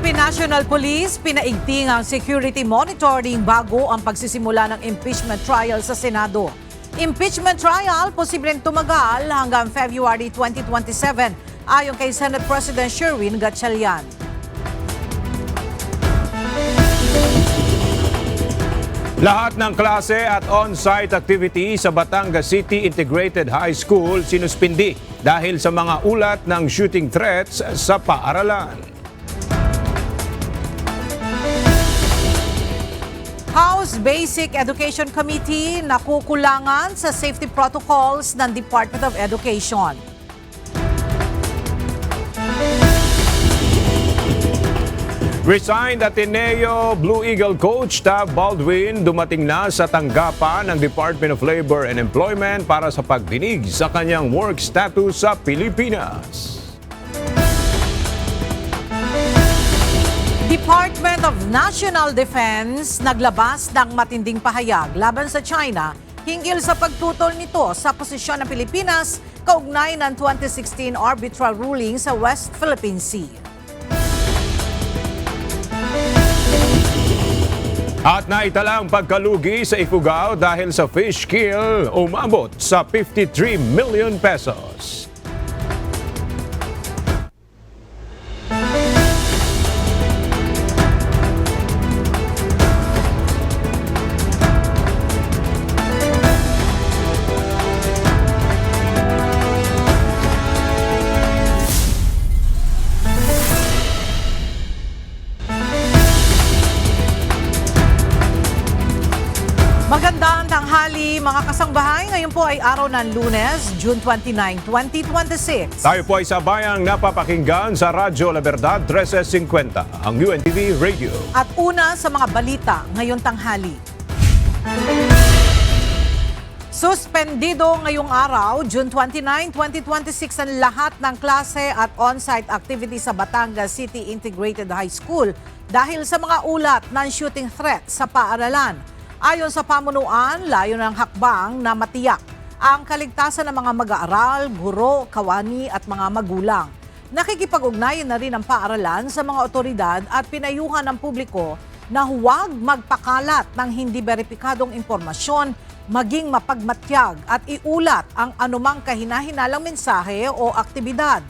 Philippine National Police pinaigting ang security monitoring bago ang pagsisimula ng impeachment trial sa Senado. Impeachment trial posibleng tumagal hanggang February 2027 ayon kay Senate President Sherwin Gatchalian. Lahat ng klase at on-site activity sa Batangas City Integrated High School sinuspindi dahil sa mga ulat ng shooting threats sa paaralan. House Basic Education Committee nakukulangan sa safety protocols ng Department of Education. Resigned Ateneo Blue Eagle coach Tab Baldwin dumating na sa tanggapan ng Department of Labor and Employment para sa pagdinig sa kanyang work status sa Pilipinas. Department of National Defense naglabas ng matinding pahayag laban sa China hinggil sa pagtutol nito sa posisyon ng Pilipinas kaugnay ng 2016 arbitral ruling sa West Philippine Sea. At naitalang pagkalugi sa Ifugao dahil sa fish kill umabot sa 53 million pesos. Magandang tanghali mga kasangbahay. Ngayon po ay araw ng Lunes, June 29, 2026. Tayo po ay sabayang napapakinggan sa Radyo La Verdad 1350, ang UNTV Radio. At una sa mga balita ngayong tanghali. Suspendido ngayong araw, June 29, 2026 ang lahat ng klase at on-site activity sa Batangas City Integrated High School dahil sa mga ulat ng shooting threat sa paaralan. Ayon sa pamunuan, layo ng hakbang na matiyak ang kaligtasan ng mga mag-aaral, guro, kawani at mga magulang. Nakikipag-ugnayan na rin ang paaralan sa mga otoridad at pinayuhan ng publiko na huwag magpakalat ng hindi beripikadong impormasyon, maging mapagmatyag at iulat ang anumang kahinahinalang mensahe o aktibidad.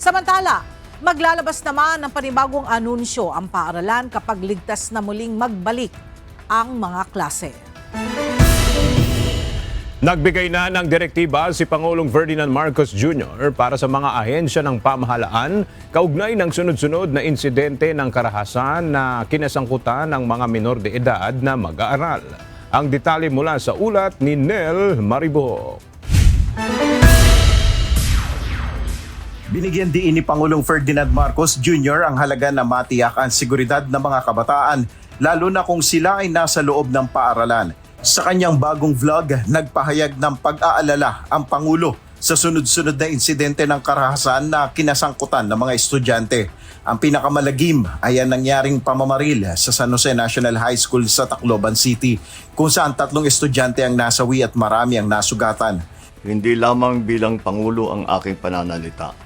Samantala, maglalabas naman ng panibagong anunsyo ang paaralan kapag ligtas na muling magbalik ang mga klase. Nagbigay na ng direktiba si Pangulong Ferdinand Marcos Jr. para sa mga ahensya ng pamahalaan kaugnay ng sunod-sunod na insidente ng karahasan na kinasangkutan ng mga minor de edad na mag-aaral. Ang detalye mula sa ulat ni Nel Maribo. Binigyan din ni Pangulong Ferdinand Marcos Jr. ang halaga na matiyak ang seguridad ng mga kabataan, lalo na kung sila ay nasa loob ng paaralan. Sa kanyang bagong vlog, nagpahayag ng pag-aalala ang Pangulo sa sunod-sunod na insidente ng karahasan na kinasangkutan ng mga estudyante. Ang pinakamalagim ay ang nangyaring pamamaril sa San Jose National High School sa Tacloban City, kung saan 3 estudyante ang nasawi at marami ang nasugatan. Hindi lamang bilang Pangulo ang aking pananalita,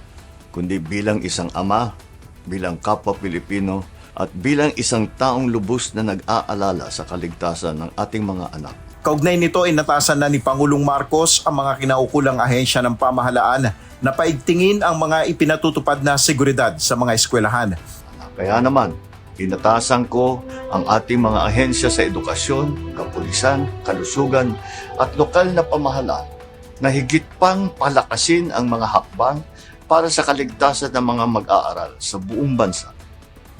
kundi bilang isang ama, bilang kapwa Pilipino, at bilang isang taong lubos na nag-aalala sa kaligtasan ng ating mga anak. Kaugnay nito ay natasan na ni Pangulong Marcos ang mga kinaukulang ahensya ng pamahalaan na paigtingin ang mga ipinatutupad na seguridad sa mga eskwelahan. Kaya naman, inatasan ko ang ating mga ahensya sa edukasyon, kapulisan, kalusugan at lokal na pamahalaan na higit pang palakasin ang mga hakbang para sa kaligtasan ng mga mag-aaral sa buong bansa.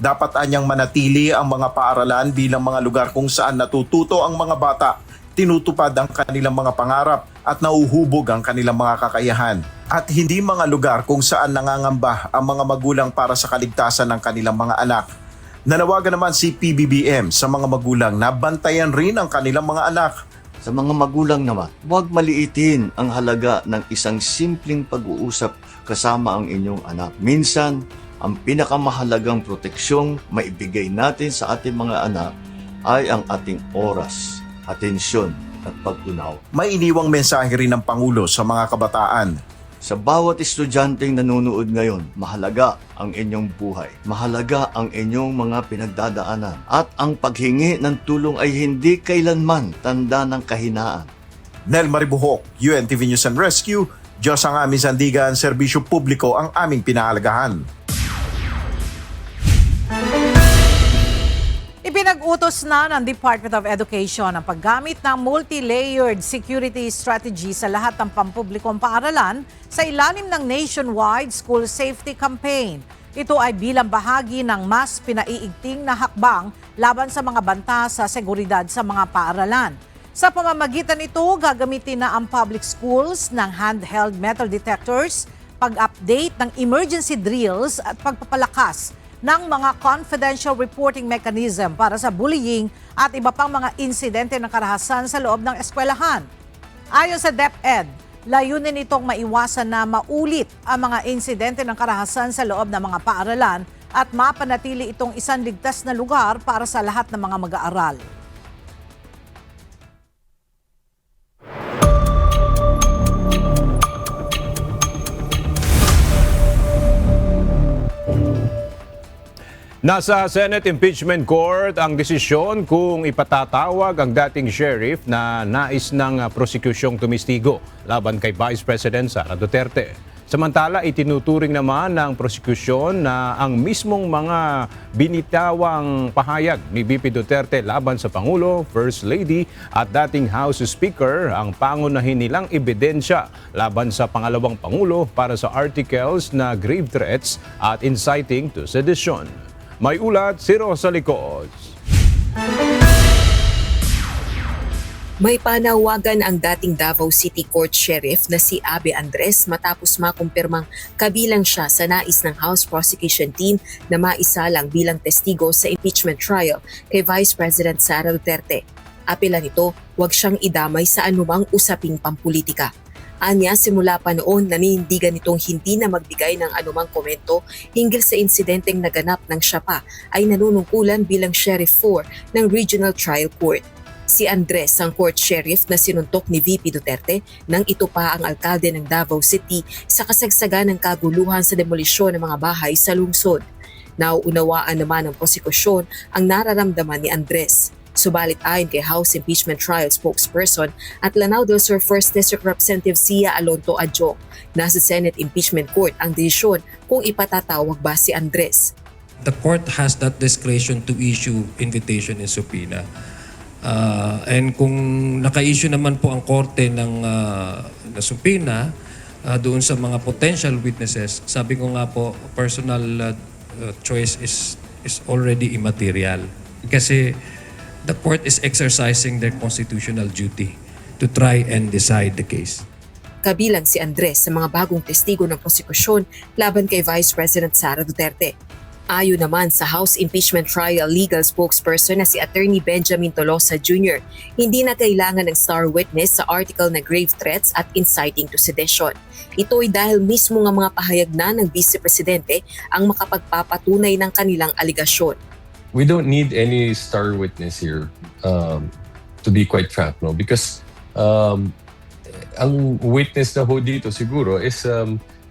Dapat anyang manatili ang mga paaralan bilang mga lugar kung saan natututo ang mga bata, tinutupad ang kanilang mga pangarap at nauhubog ang kanilang mga kakayahan. At hindi mga lugar kung saan nangangamba ang mga magulang para sa kaligtasan ng kanilang mga anak. Nanawagan naman si PBBM sa mga magulang na bantayan rin ang kanilang mga anak. Sa mga magulang naman, huwag maliitin ang halaga ng isang simpleng pag-uusap kasama ang inyong anak. Minsan, ang pinakamahalagang proteksyong maibigay natin sa ating mga anak ay ang ating oras, atensyon at pag-unaw. May iniwang mensahe rin ng Pangulo sa mga kabataan. Sa bawat estudyanteng nanonood ngayon, mahalaga ang inyong buhay. Mahalaga ang inyong mga pinagdadaanan. At ang paghingi ng tulong ay hindi kailanman tanda ng kahinaan. Nel Maribuhok, UNTV News and Rescue, Diyos ang aming sandigan, serbisyo publiko ang aming pinahalagahan. Ipinag-utos na ng Department of Education ang paggamit ng multi-layered security strategy sa lahat ng pampublikong paaralan sa ilalim ng nationwide school safety campaign. Ito ay bilang bahagi ng mas pinaiigting na hakbang laban sa mga banta sa seguridad sa mga paaralan. Sa pamamagitan nito, gagamitin na ang public schools ng handheld metal detectors, pag-update ng emergency drills at pagpapalakas ng mga confidential reporting mechanism para sa bullying at iba pang mga insidente ng karahasan sa loob ng eskwelahan. Ayon sa DepEd, layunin itong maiwasan na maulit ang mga insidente ng karahasan sa loob ng mga paaralan at mapanatili itong isang ligtas na lugar para sa lahat ng mga mag-aaral. Nasa Senate Impeachment Court ang desisyon kung ipatatawag ang dating sheriff na nais ng prosekusyong tumistigo laban kay Vice President Sara Duterte. Samantala, itinuturing naman ng prosekusyon na ang mismong mga binitawang pahayag ni VP Duterte laban sa Pangulo, First Lady at dating House Speaker ang pangunahin nilang ebidensya laban sa pangalawang Pangulo para sa articles na grave threats at inciting to sedition. May ulat si Rosa Licos. May panawagan ang dating Davao City Court Sheriff na si Abe Andres matapos makumpirmang kabilang siya sa nais ng House Prosecution Team na maisalang bilang testigo sa impeachment trial kay Vice President Sara Duterte. Apela nito, huwag siyang idamay sa anumang usaping pampulitika. Anya, simula pa noon naninindigan nitong hindi na magbigay ng anumang komento hinggil sa insidenteng naganap ng siya pa ay nanunungkulan bilang Sheriff 4 ng Regional Trial Court. Si Andres ang court sheriff na sinuntok ni VP Duterte nang ito pa ang alkalde ng Davao City sa kasagsagan ng kaguluhan sa demolisyon ng mga bahay sa lungsod. Nauunawaan naman ng prosekusyon ang nararamdaman ni Andres. Subalit ayon kay House Impeachment Trial spokesperson at Lanao del Sur 1st District Representative Sia Alonto Adjo, nasa Senate Impeachment Court ang desisyon kung ipatatawag ba si Andres. The court has that discretion to issue invitation and subpoena. And kung naka-issue naman po ang korte ng subpoena doon sa mga potential witnesses, sabi ko nga po, personal choice is already immaterial. Kasi the court is exercising their constitutional duty to try and decide the case. Kabilang si Andres sa mga bagong testigo ng prosekusyon laban kay Vice President Sara Duterte. Ayon naman sa House Impeachment Trial legal spokesperson na si Attorney Benjamin Tolosa Jr., hindi na kailangan ng star witness sa article na grave threats at inciting to sedition. Ito ay dahil mismo nga mga pahayag na ng Vice Presidente ang makapagpapatunay ng kanilang aligasyon. We don't need any star witness here, to be quite frank, no? Because ang witness na ho dito siguro is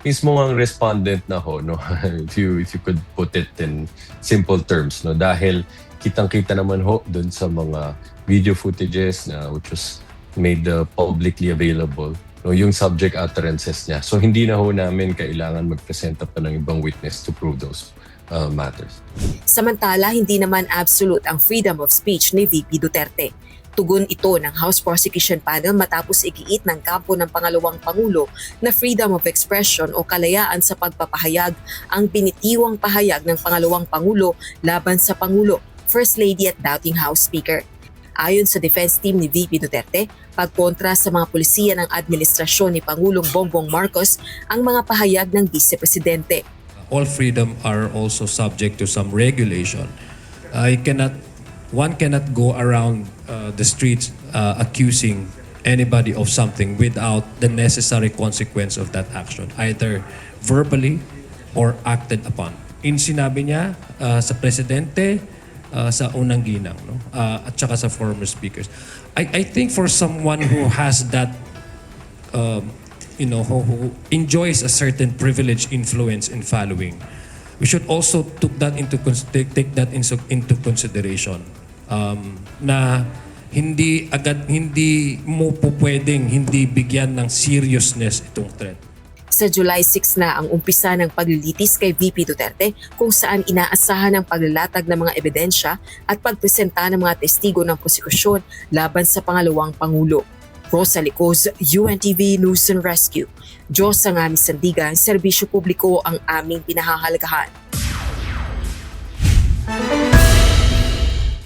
mismo ang respondent na ho, no? if you could put it in simple terms, no? Dahil kitang-kita naman ho doon sa mga video footages na which was made publicly available, no? Yung subject utterances niya. So hindi na ho namin kailangan mag-present up pa ng ibang witness to prove those matters. Samantala, hindi naman absolute ang freedom of speech ni VP Duterte. Tugon ito ng House Prosecution Panel matapos igiit ng kampo ng pangalawang Pangulo na freedom of expression o kalayaan sa pagpapahayag ang binitiwang pahayag ng pangalawang Pangulo laban sa Pangulo, First Lady at dating House Speaker. Ayon sa defense team ni VP Duterte, pagkontra sa mga pulisya ng administrasyon ni Pangulong Bongbong Marcos ang mga pahayag ng Vice Presidente. All freedom are also subject to some regulation. One cannot go around the streets accusing anybody of something without the necessary consequence of that action, either verbally or acted upon. Sinabi niya sa presidente, sa unang ginang, no? At saka sa former speakers. I think for someone who has that who enjoys a certain privilege, influence, and following. We should also take that into consideration. Na hindi mo po pwedeng hindi bigyan ng seriousness itong threat. Sa July 6 na ang umpisa ng paglilitis kay VP Duterte kung saan inaasahan ang paglalatag ng mga ebidensya at pagpresenta ng mga testigo ng prosekusyon laban sa pangalawang Pangulo. Rosa Licoz, UNTV News and Rescue. Diyos ang aming sandigan, serbisyo publiko ang aming pinahahalagahan.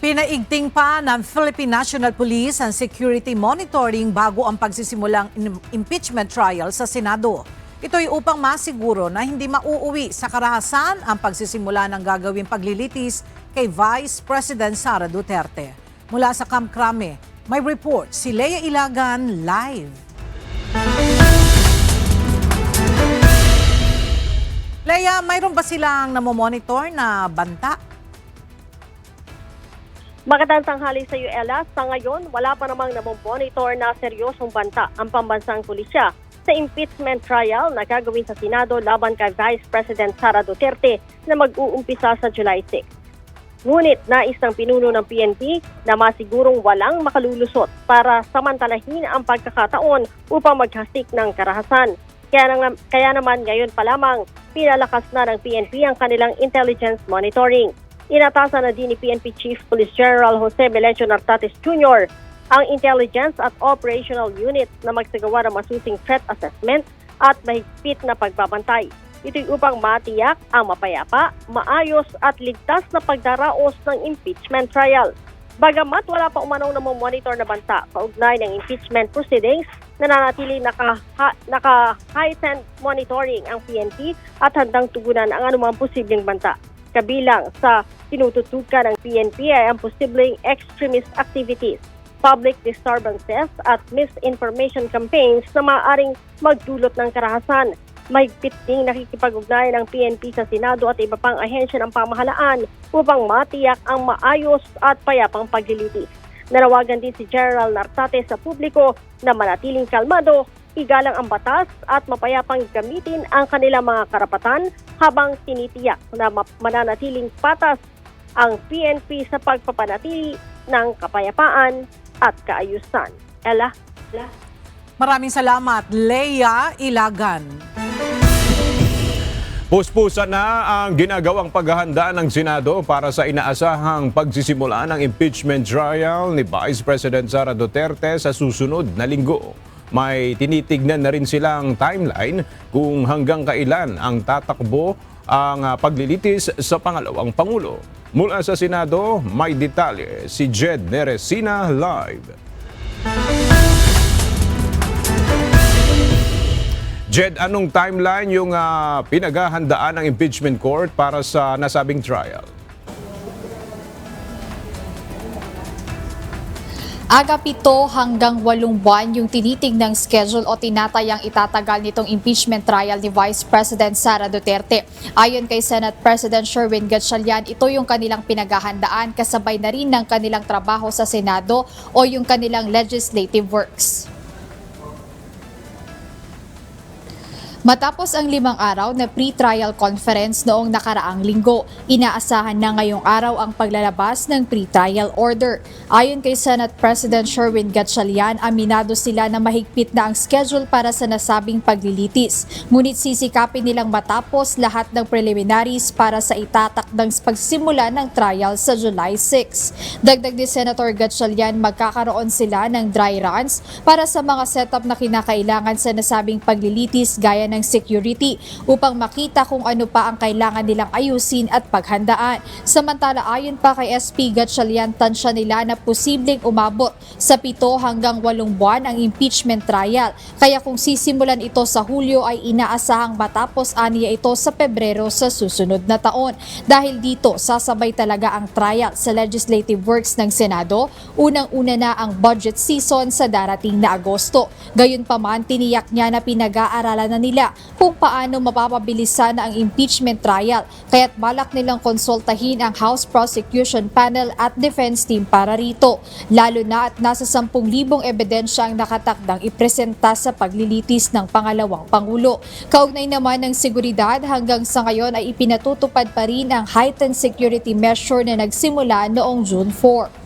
Pinaigting pa ng Philippine National Police ang security monitoring bago ang pagsisimulang impeachment trial sa Senado. Ito'y upang masiguro na hindi mauuwi sa karahasan ang pagsisimula ng gagawing paglilitis kay Vice President Sara Duterte. Mula sa Camp Crame, may report si Leia Ilagan live. Leia, mayroon ba silang namomonitor na banta? Magandang tanghali sa iyo, Ella. Sa ngayon, wala pa namang namomonitor na seryosong banta ang pambansang pulisya sa impeachment trial na gagawin sa Senado laban kay Vice President Sara Duterte na mag-uumpisa sa July 6. Ngunit nais ng pinuno ng PNP na masigurong walang makalulusot para samantalahin ang pagkakataon upang maghasik ng karahasan. Kaya naman ngayon pa lamang, pinalakas na ng PNP ang kanilang intelligence monitoring. Inatasan na din ni PNP Chief Police General Jose Melencio Nartates Jr. ang intelligence at operational units na magsagawa ng masusing threat assessment at mahigpit na pagbabantay. Ito'y upang matiyak ang mapayapa, maayos at ligtas na pagdaraos ng impeachment trial. Bagamat wala pa umanong namomonitor na banta kaugnay ng impeachment proceedings, nananatili naka-heightened monitoring ang PNP at handang tugunan ang anumang posibleng banta. Kabilang sa tinututukan ng PNP ay ang posibleng extremist activities, public disturbances at misinformation campaigns na maaaring magdulot ng karahasan. Mahigpit ding nakikipag-ugnay ng PNP sa Senado at iba pang ahensya ng pamahalaan upang matiyak ang maayos at payapang paglilitis. Nanawagan din si General Nartates sa publiko na manatiling kalmado, igalang ang batas at mapayapang gamitin ang kanilang mga karapatan habang tinitiyak na mananatiling patas ang PNP sa pagpapanatili ng kapayapaan at kaayusan. Ella? Maraming salamat, Leia Ilagan. Puspusa na ang ginagawang paghahanda ng Senado para sa inaasahang pagsisimula ng impeachment trial ni Vice President Sara Duterte sa susunod na linggo. May tinitignan na rin silang timeline kung hanggang kailan ang tatakbo ang paglilitis sa pangalawang Pangulo. Mula sa Senado, may detalye si Jed Neresina live. Jed, anong timeline yung pinaghahandaan ng impeachment court para sa nasabing trial? Aga 7 hanggang 8 buwan yung tinitingnang schedule o tinatayang itatagal nitong impeachment trial ni Vice President Sara Duterte. Ayon kay Senate President Sherwin Gatchalian, ito yung kanilang pinaghahandaan kasabay na rin ng kanilang trabaho sa Senado o yung kanilang legislative works. Matapos ang 5 araw na pre-trial conference noong nakaraang linggo, inaasahan na ngayong araw ang paglalabas ng pre-trial order. Ayon kay Senate President Sherwin Gatchalian, aminado sila na mahigpit na ang schedule para sa nasabing paglilitis. Ngunit sisikapin nilang matapos lahat ng preliminaries para sa itatakdang pagsimula ng trial sa July 6. Dagdag ni Senator Gatchalian, magkakaroon sila ng dry runs para sa mga setup na kinakailangan sa nasabing paglilitis gaya ng security upang makita kung ano pa ang kailangan nilang ayusin at paghandaan. Samantala, ayon pa kay SP Gatchalian, tansya nila na posibleng umabot sa 7 hanggang 8 buwan ang impeachment trial. Kaya kung sisimulan ito sa Hulyo ay inaasahang matapos aniya ito sa Pebrero sa susunod na taon. Dahil dito, sasabay talaga ang trial sa legislative works ng Senado. Unang-una na ang budget season sa darating na Agosto. Gayunpaman, tiniyak niya na pinag-aaralan na nila nila kung paano mapapabilisan ang impeachment trial, kaya't balak nilang konsultahin ang House Prosecution Panel at Defense Team para rito, lalo na at nasa 10,000 ebidensya ang nakatakdang ipresenta sa paglilitis ng pangalawang Pangulo. Kaugnay naman ng seguridad, hanggang sa ngayon ay ipinatutupad pa rin ang heightened security measure na nagsimula noong June 4.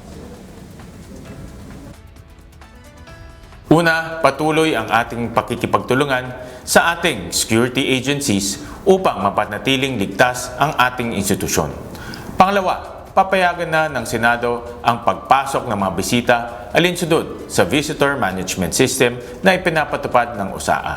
Una, patuloy ang ating pakikipagtulungan sa ating security agencies upang mapanatiling ligtas ang ating institusyon. Pangalawa, papayagan na ng Senado ang pagpasok ng mga bisita alinsunod sa Visitor Management System na ipinapatupad ng USAA.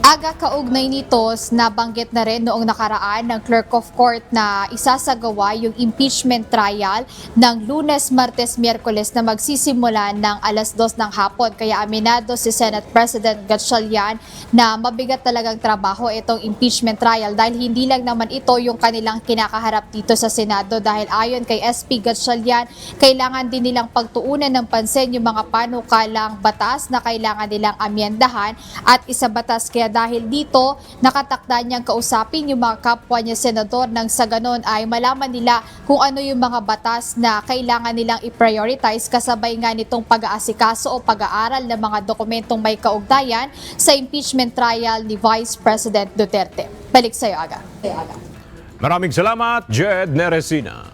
Aga kaugnay nito, nabanggit na rin noong nakaraan ng Clerk of Court na isasagawa yung impeachment trial ng Lunes, Martes, Miyerkules na magsisimula ng 2:00 ng hapon. Kaya aminado si Senate President Gatchalian na mabigat talagang trabaho itong impeachment trial dahil hindi lang naman ito yung kanilang kinakaharap dito sa Senado dahil ayon kay SP Gatchalian, kailangan din nilang pagtuunan ng pansin yung mga panukalang batas na kailangan nilang amyendahan at isabatas. Kaya dahil dito, nakatakda niyang kausapin yung mga kapwa niya senador nang sa ganon ay malaman nila kung ano yung mga batas na kailangan nilang i-prioritize kasabay nga nitong pag-aasikaso o pag-aaral ng mga dokumentong may kaugnayan sa impeachment trial ni Vice President Duterte. Balik sa'yo, Aga. Maraming salamat, Jed Neresina.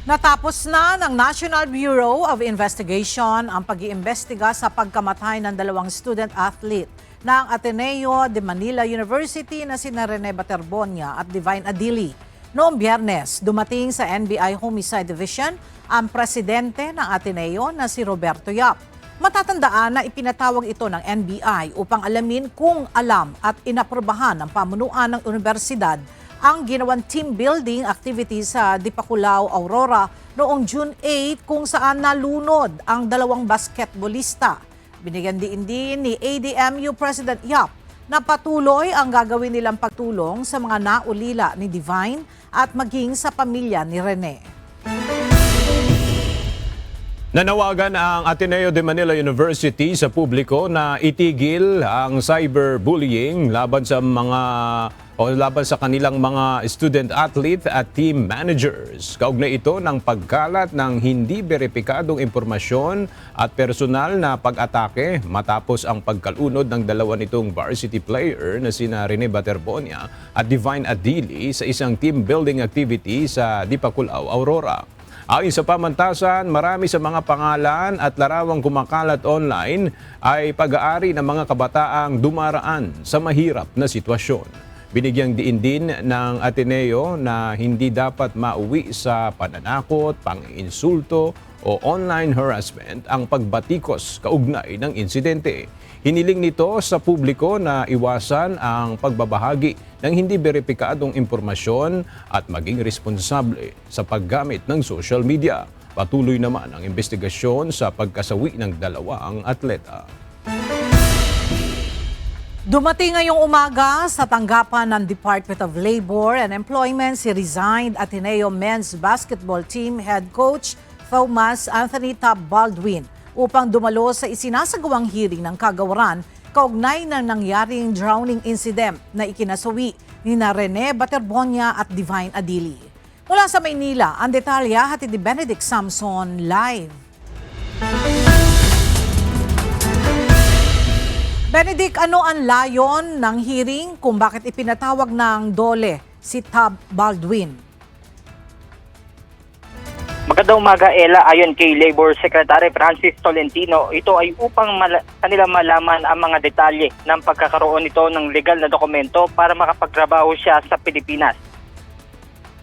Natapos na ng National Bureau of Investigation ang pag-iimbestiga sa pagkamatay ng 2 student athlete ng Ateneo de Manila University na sina Rene Baterbonia at Divine Adili. Noong Biyernes, dumating sa NBI Homicide Division ang presidente ng Ateneo na si Roberto Yap. Matatandaan na ipinatawag ito ng NBI upang alamin kung alam at inaprobahan ng pamunuan ng universidad ang ginawang team building activity sa Dipakulaw, Aurora noong June 8 kung saan nalunod ang 2 basketballista. Binigyan din ni ADMU President Yap na patuloy ang gagawin nilang pagtulong sa mga naulila ni Divine at maging sa pamilya ni Rene. Nanawagan ang Ateneo de Manila University sa publiko na itigil ang cyberbullying laban sa kanilang mga student athlete at team managers. Kaugnay ito ng pagkalat ng hindi beripikadong impormasyon at personal na pag-atake matapos ang pagkalunod ng 2 nitong varsity player na sina Rene Baterbonia at Divine Adili sa isang team building activity sa Dipakulaw, Aurora. Ayon sa pamantasan, marami sa mga pangalan at larawang kumakalat online ay pag-aari ng mga kabataang dumaraan sa mahirap na sitwasyon. Binigyang diin din ng Ateneo na hindi dapat mauwi sa pananakot, pang-insulto o online harassment ang pagbatikos kaugnay ng insidente. Hiniling nito sa publiko na iwasan ang pagbabahagi ng hindi beripikadong impormasyon at maging responsable sa paggamit ng social media. Patuloy naman ang investigasyon sa pagkasawi ng 2 atleta. Dumating ngayong umaga sa tanggapan ng Department of Labor and Employment si resigned Ateneo Men's Basketball Team Head Coach Thomas Anthony Tab Baldwin upang dumalo sa isinasagawang hearing ng kagawaran kaugnay ng nangyaring drowning incident na ikinasawi ni Rene Baterbonia at Divine Adili. Mula sa Maynila, ang detalya hatid ni Benedict Samson live. Benedict, ano ang layon ng hearing kung bakit ipinatawag ng DOLE si Tab Baldwin? Magandang umaga, Ella. Ayon kay Labor Secretary Francis Tolentino, ito ay upang kanila malaman ang mga detalye ng pagkakaroon nito ng legal na dokumento para makapagtrabaho siya sa Pilipinas.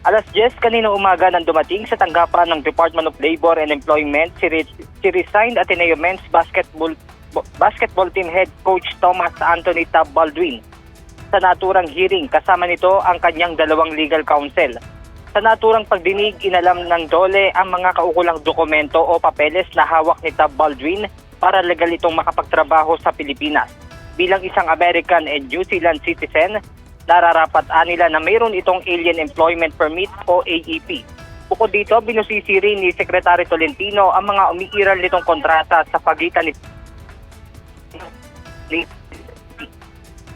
10:00 kanina umaga nang dumating sa tanggapan ng Department of Labor and Employment si resigned Ateneo Men's Basketball Team Head Coach Thomas Anthony Tab Baldwin. Sa naturang hearing, kasama nito ang kanyang 2 legal counsel. Sa naturang pagdinig, inalam ng DOLE ang mga kaukulang dokumento o papeles na hawak ni Tab Baldwin para legal itong makapagtrabaho sa Pilipinas. Bilang isang American and New Zealand citizen, nararapat nila na mayroon itong Alien Employment Permit o AEP. Bukod dito, binusisi rin ni Secretary Tolentino ang mga umiiral nitong kontrata sa pagitan ni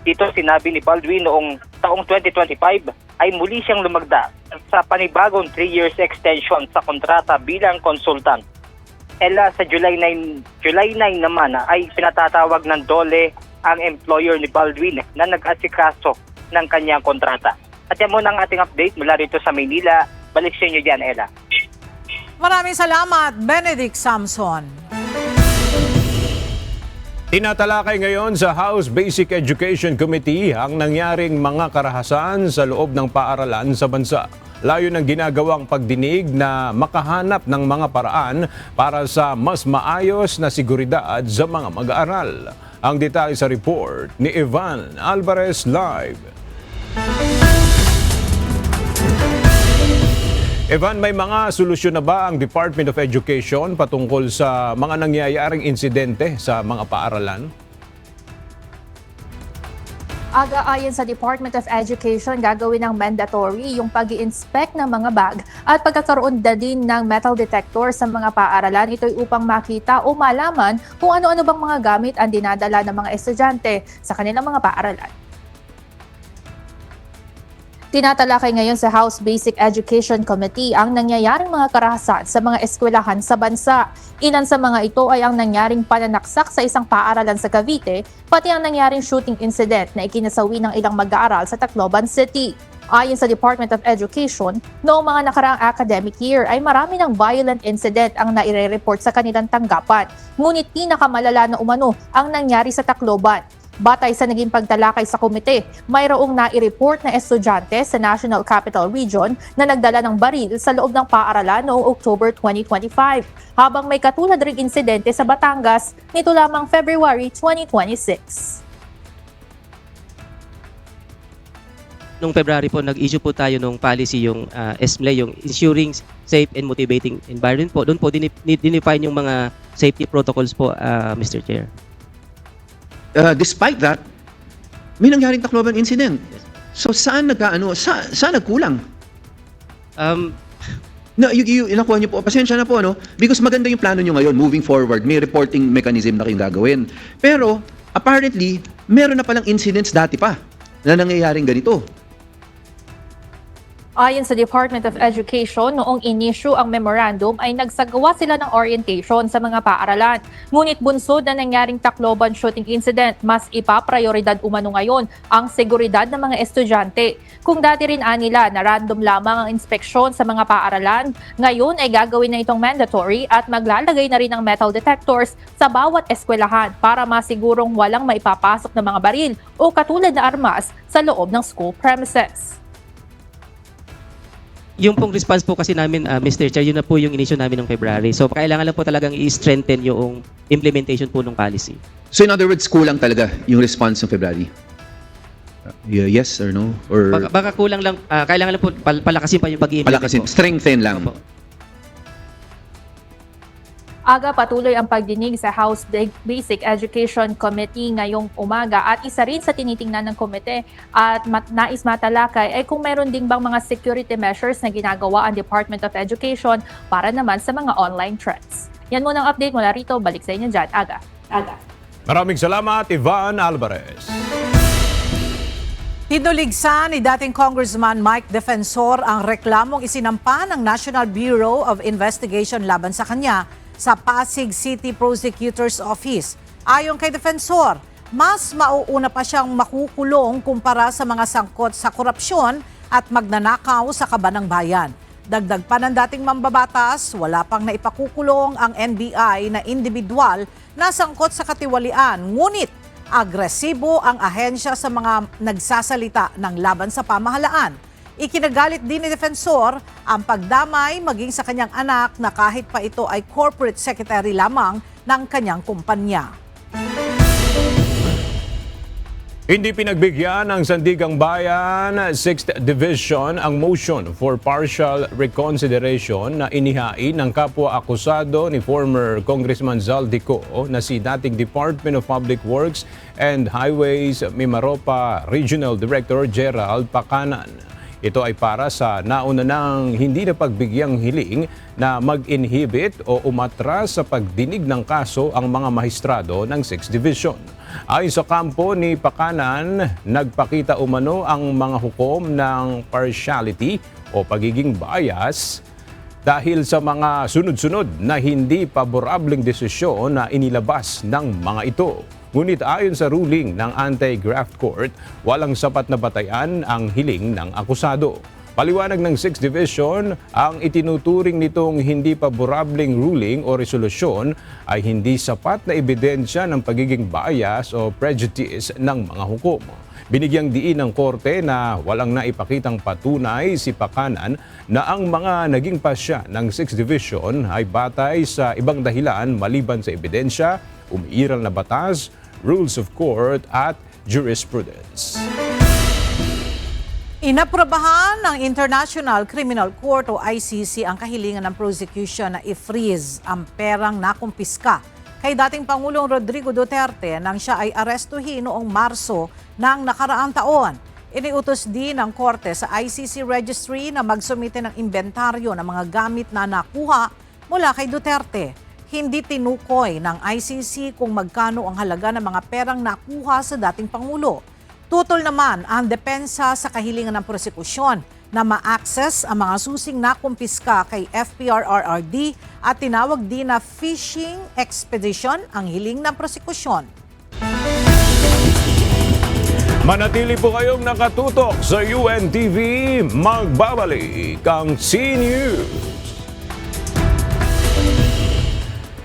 dito sinabi ni Baldwin noong taong 2025 ay muli siyang lumagda sa panibagong 3 years extension sa kontrata bilang consultant. Ella, sa July 9 naman ay pinatatawag ng DOLE ang employer ni Baldwin na nag-asikaso ng kanyang kontrata. At yan muna ang ating update mula rito sa Maynila. Balik sa inyo dyan, Ella. Maraming salamat, Benedict Samson. Tinatalakay ngayon sa House Basic Education Committee ang nangyaring mga karahasan sa loob ng paaralan sa bansa. Layo ng ginagawang pagdinig na makahanap ng mga paraan para sa mas maayos na seguridad sa mga mag-aaral. Ang detalye sa report ni Ivan Alvarez live. Evan, may mga solusyon na ba ang Department of Education patungkol sa mga nangyayaring insidente sa mga paaralan? Aga, ayon sa Department of Education, gagawin ng mandatory yung pag-i-inspect ng mga bag at pagkakaroon na din ng metal detector sa mga paaralan. Ito'y upang makita o malaman kung ano-ano bang mga gamit ang dinadala ng mga estudyante sa kanilang mga paaralan. Tinatalakay ngayon sa House Basic Education Committee ang nangyayaring mga karahasan sa mga eskwelahan sa bansa. Ilan sa mga ito ay ang nangyaring pananaksak sa isang paaralan sa Cavite, pati ang nangyaring shooting incident na ikinasawi ng ilang mag-aaral sa Tacloban City. Ayon sa Department of Education, noong mga nakaraang academic year ay marami ng violent incident ang naire-report sa kanilang tanggapan. Ngunit pinakamalala na umano ang nangyari sa Tacloban. Batay sa naging pagtalakay sa komite, mayroong nai-report na estudyante sa National Capital Region na nagdala ng baril sa loob ng paaralan noong October 2025, habang may katulad ring insidente sa Batangas nito lamang February 2026. Noong February po, nag-issue po tayo ng policy yung SMLE, yung Ensuring Safe and Motivating Environment po. Doon po dinefine yung mga safety protocols po, Mr. Chair. Despite that, may nangyaring Tacloban incident. So saan saan nagkulang? Nakuha niyo po, pasensya na po, no? Because maganda yung plano niyo ngayon, moving forward, may reporting mechanism na kayong gagawin. Pero, apparently, meron na palang incidents dati pa na nangyayaring ganito. Ayon sa Department of Education, noong inisyu ang memorandum ay nagsagawa sila ng orientation sa mga paaralan. Ngunit bunsod na nangyaring Tacloban shooting incident, mas ipaprioridad umano ngayon ang seguridad ng mga estudyante. Kung dati rin anila na random lamang ang inspeksyon sa mga paaralan, ngayon ay gagawin na itong mandatory at maglalagay na rin ng metal detectors sa bawat eskwelahan para masigurong walang maipapasok na mga baril o katulad na armas sa loob ng school premises. Yung pong response po kasi namin, Mr. Chair, yun na po yung inisyo namin ng February. So, kailangan lang po talagang i-strengthen yung implementation po ng policy. So in other words, kulang talaga yung response ng February? Yes or no? Or Baka kulang lang, kailangan lang po palakasin pa yung pag-i-implement palakasin, po. strengthen lang. Opo. Aga, patuloy ang pagdinig sa House Basic Education Committee ngayong umaga at isa rin sa tinitingnan ng komite at nais matalakay ay kung meron ding bang mga security measures na ginagawa ang Department of Education para naman sa mga online threats. Yan muna ang update mula rito. Balik sa inyo dyan. Aga. Maraming salamat, Ivan Alvarez. Tinuligsa ni dating Congressman Mike Defensor ang reklamong isinampa ng National Bureau of Investigation laban sa kanya sa Pasig City Prosecutor's Office. Ayon kay Defensor, mas mauuna pa siyang makukulong kumpara sa mga sangkot sa korupsyon at magnanakaw sa kaban ng bayan. Dagdag pa ng dating mambabatas, wala pang naipakukulong ang NBI na individual na sangkot sa katiwalian. Ngunit agresibo ang ahensya sa mga nagsasalita ng laban sa pamahalaan. Ikinagalit din ni Defensor ang pagdamay maging sa kanyang anak na kahit pa ito ay corporate secretary lamang ng kanyang kumpanya. Hindi pinagbigyan ng Sandigang Bayan 6th Division ang motion for partial reconsideration na inihain ng kapwa-akusado ni former Congressman Zaldico na si dating Department of Public Works and Highways Mimaropa Regional Director Gerald Pacanan. Ito ay para sa nauna nang hindi na pagbigyang hiling na mag-inhibit o umatras sa pagdinig ng kaso ang mga mahistrado ng 6th Division. Ayon sa kampo ni Pakanan, nagpakita umano ang mga hukom ng partiality o pagiging bias dahil sa mga sunod-sunod na hindi paborableng desisyon na inilabas ng mga ito. Ngunit ayon sa ruling ng Anti-Graft Court, walang sapat na batayan ang hiling ng akusado. Paliwanag ng 6th Division, ang itinuturing nitong hindi paborableng ruling o resolusyon ay hindi sapat na ebidensya ng pagiging bias o prejudice ng mga hukom. Binigyang diin ng korte na walang naipakitang patunay si Pakanan na ang mga naging pasya ng 6th Division ay batay sa ibang dahilan maliban sa ebidensya, umiiral na batas, rules of court at jurisprudence. Inaprobahan ng International Criminal Court o ICC ang kahilingan ng prosecution na i-freeze ang perang nakumpiska kay dating Pangulong Rodrigo Duterte nang siya ay arestuhin noong Marso ng nakaraang taon. Iniutos din ng korte sa ICC registry na magsumite ng inventaryo ng mga gamit na nakuha mula kay Duterte. Hindi tinukoy ng ICC kung magkano ang halaga ng mga perang nakuha sa dating Pangulo. Tutol naman ang depensa sa kahilingan ng prosekusyon na ma-access ang mga susing nakumpiska kay FPRRD at tinawag din na fishing expedition ang hiling ng prosekusyon. Manatili po kayong nakatutok sa UNTV. Magbabalik ang C-News.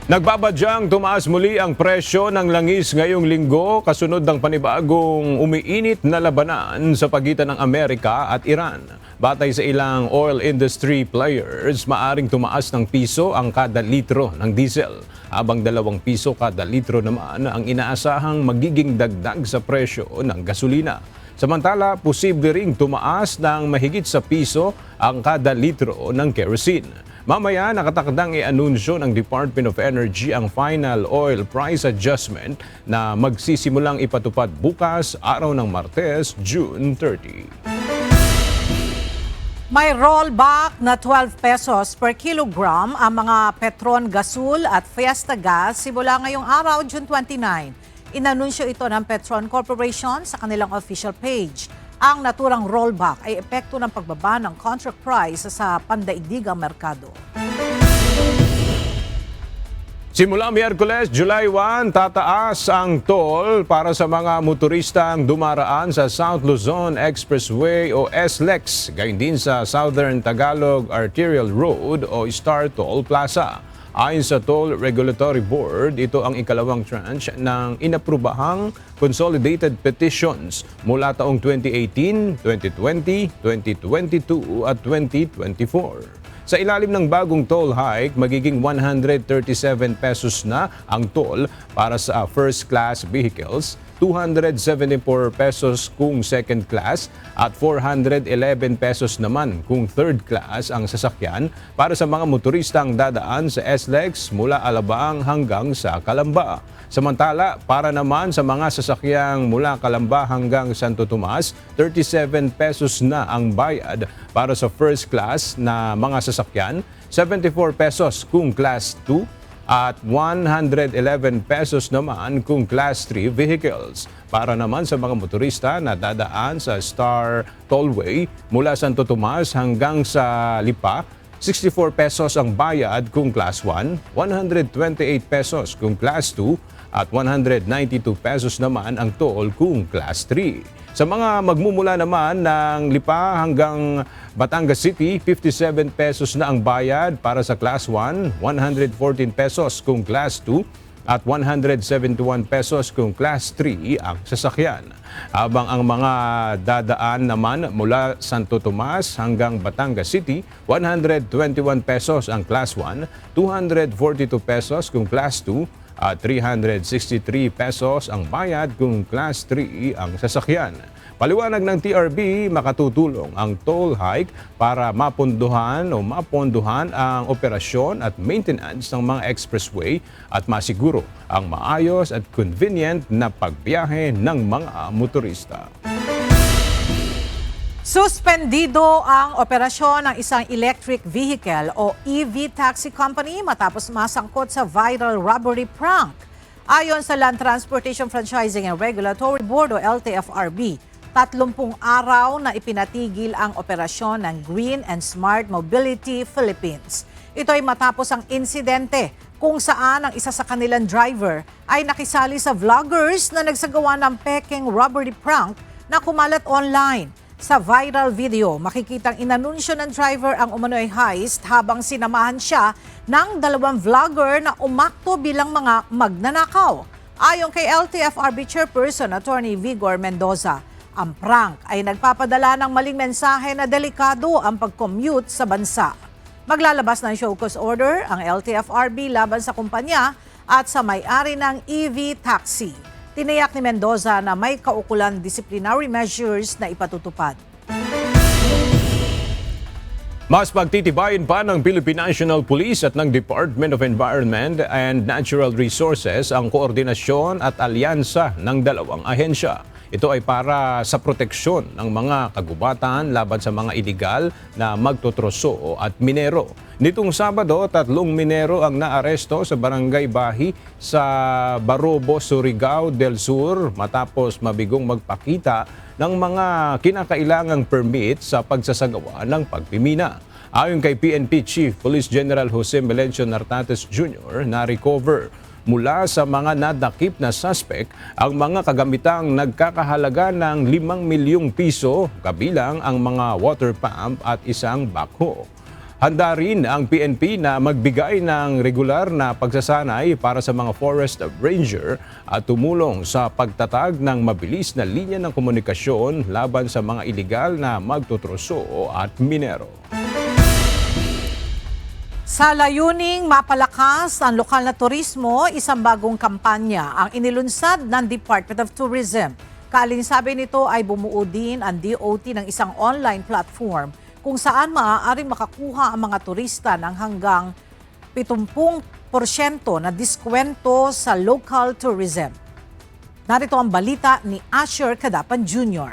Nagbabadyang tumaas muli ang presyo ng langis ngayong linggo kasunod ng panibagong umiinit na labanan sa pagitan ng Amerika at Iran. Batay sa ilang oil industry players, maaring tumaas ng piso ang kada litro ng diesel, habang 2 piso kada litro naman ang inaasahang magiging dagdag sa presyo ng gasolina. Samantala, posible ring tumaas ng mahigit sa piso ang kada litro ng kerosene. Mamaya, nakatakdang i-anunsyo ng Department of Energy ang final oil price adjustment na magsisimulang ipatupad bukas, araw ng Martes, June 30. May rollback na 12 pesos per kilogram ang mga Petron Gasol at Fiesta Gas simula ngayong araw, June 29. Inanunsyo ito ng Petron Corporation sa kanilang official page. Ang naturang rollback ay epekto ng pagbaba ng contract price sa pandaigdigang merkado. Simula Miyerkules, July 1, tataas ang toll para sa mga motoristang dumaraan sa South Luzon Expressway o SLEX, gayon din sa Southern Tagalog Arterial Road o Star Toll Plaza. Ayon sa Toll Regulatory Board, ito ang ikalawang tranche ng inaprubahang consolidated petitions mula taong 2018, 2020, 2022 at 2024. Sa ilalim ng bagong toll hike, magiging 137 pesos na ang toll para sa first class vehicles, 274 pesos kung second class at 411 pesos naman kung third class ang sasakyan para sa mga motoristang dadaan sa SLEX mula Alabang hanggang sa Calamba. Samantala, para naman sa mga sasakyang mula Calamba hanggang Santo Tomas, 37 pesos na ang bayad para sa first class na mga sasakyan, 74 pesos kung class 2 at 111 pesos naman kung class 3 vehicles. Para naman sa mga motorista na dadaan sa Star Tollway mula Santo Tomas hanggang sa Lipa, 64 pesos ang bayad kung class 1, 128 pesos kung class 2 at 192 pesos naman ang toll kung class 3. Sa mga magmumula naman ng Lipa hanggang Batangas City, 57 pesos na ang bayad para sa Class 1, 114 pesos kung Class 2 at 171 pesos kung Class 3 ang sasakyan. Habang ang mga dadaan naman mula Santo Tomas hanggang Batangas City, 121 pesos ang Class 1, 242 pesos kung Class 2 at 363 pesos ang bayad kung Class 3 ang sasakyan. Paliwanag ng TRB, makatutulong ang toll hike para mapondohan ang operasyon at maintenance ng mga expressway at masiguro ang maayos at convenient na pagbiyahe ng mga motorista. Suspendido ang operasyon ng isang electric vehicle o EV taxi company matapos masangkot sa viral robbery prank. Ayon sa Land Transportation Franchising and Regulatory Board o LTFRB, 30 araw na ipinatigil ang operasyon ng Green and Smart Mobility Philippines. Ito ay matapos ang insidente kung saan ang isa sa kanilang driver ay nakisali sa vloggers na nagsagawa ng peking robbery prank na kumalat online. Sa viral video, makikitang inanunsyo ng driver ang umano'y heist habang sinamahan siya ng 2 vlogger na umakto bilang mga magnanakaw. Ayon kay LTFRB Chairperson Attorney Vigor Mendoza, ang prank ay nagpapadala ng maling mensahe na delikado ang pag-commute sa bansa. Maglalabas ng show cause order ang LTFRB laban sa kumpanya at sa may-ari ng EV taxi. Tiniyak ni Mendoza na may kaukulang disciplinary measures na ipatutupad. Mas pagtitibayin pa ng Philippine National Police at ng Department of Environment and Natural Resources ang koordinasyon at alyansa ng 2 ahensya. Ito ay para sa proteksyon ng mga kagubatan laban sa mga iligal na magtotroso at minero. Nitong Sabado, 3 minero ang naaresto sa Barangay Bahi sa Barobo, Surigao del Sur matapos mabigong magpakita ng mga kinakailangang permit sa pagsasagawa ng pagpimina. Ayon kay PNP Chief Police General Jose Melencio Nartates Jr., na-recover mula sa mga nadakip na suspect ang mga kagamitang nagkakahalaga ng 5 milyong piso, kabilang ang mga water pump at isang backhoe. Handa rin ang PNP na magbigay ng regular na pagsasanay para sa mga forest ranger at tumulong sa pagtatag ng mabilis na linya ng komunikasyon laban sa mga iligal na magtutroso at minero. Sa layuning mapalakas ang lokal na turismo, isang bagong kampanya ang inilunsad ng Department of Tourism. Kaalinsabay nito ay bumuo din ang DOT ng isang online platform kung saan maaaring makakuha ang mga turista ng hanggang 70% na diskwento sa local tourism. Narito ang balita ni Asher Cadapan Jr.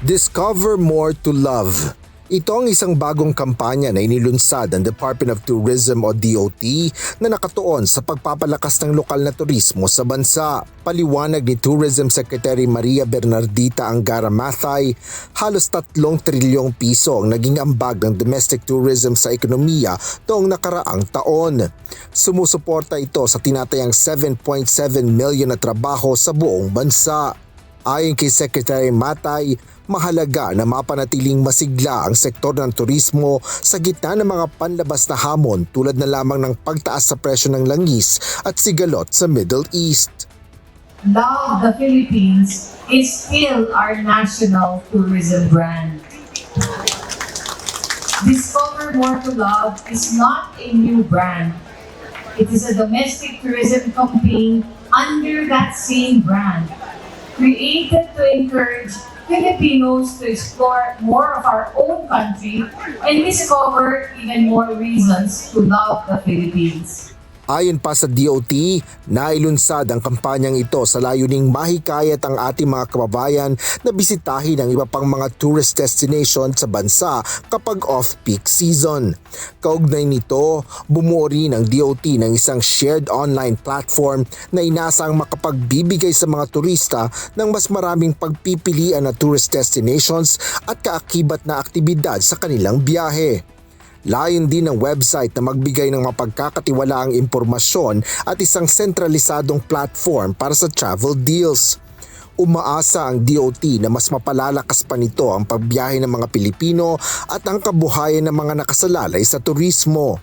Discover More to Love. Ito ang isang bagong kampanya na inilunsad ng Department of Tourism o DOT na nakatuon sa pagpapalakas ng lokal na turismo sa bansa. Paliwanag ni Tourism Secretary Maria Bernardita Angara Mathay, halos 3 trilyong piso ang naging ambag ng domestic tourism sa ekonomiya noong nakaraang taon. Sumusuporta ito sa tinatayang 7.7 million na trabaho sa buong bansa. Ayon kay Secretary Matay, mahalaga na mapanatiling masigla ang sektor ng turismo sa gitna ng mga panlabas na hamon tulad na lamang ng pagtaas sa presyo ng langis at sigalot sa Middle East. Love the Philippines is still our national tourism brand. Discover More to Love is not a new brand. It is a domestic tourism campaign under that same brand, created to encourage Filipinos to explore more of our own country and discover even more reasons to love the Philippines. Ayon pa sa DOT, nailunsad ang kampanyang ito sa layuning mahikayat ang ating mga kababayan na bisitahin ang iba pang mga tourist destination sa bansa kapag off-peak season. Kaugnay nito, bumuo rin ang DOT ng isang shared online platform na inasang makapagbibigay sa mga turista ng mas maraming pagpipilian na tourist destinations at kaakibat na aktibidad sa kanilang biyahe. Layon din ng website na magbigay ng mapagkakatiwalaang impormasyon at isang sentralisadong platform para sa travel deals. Umaasa ang DOT na mas mapalalakas pa nito ang pagbiyahe ng mga Pilipino at ang kabuhayan ng mga nakasalalay sa turismo.